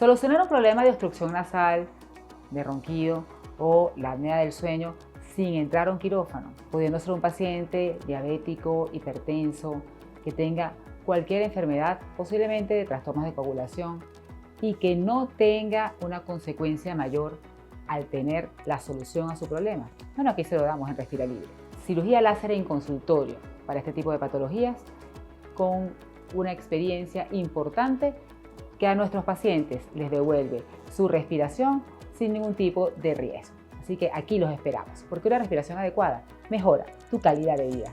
Solucionar un problema de obstrucción nasal, de ronquido o la apnea del sueño sin entrar a un quirófano, pudiendo ser un paciente diabético, hipertenso, que tenga cualquier enfermedad, posiblemente de trastornos de coagulación, y que no tenga una consecuencia mayor al tener la solución a su problema. Bueno, aquí se lo damos en Respira Libre. Cirugía láser en consultorio para este tipo de patologías, con una experiencia importante que a nuestros pacientes les devuelve su respiración sin ningún tipo de riesgo. Así que aquí los esperamos, porque una respiración adecuada mejora tu calidad de vida.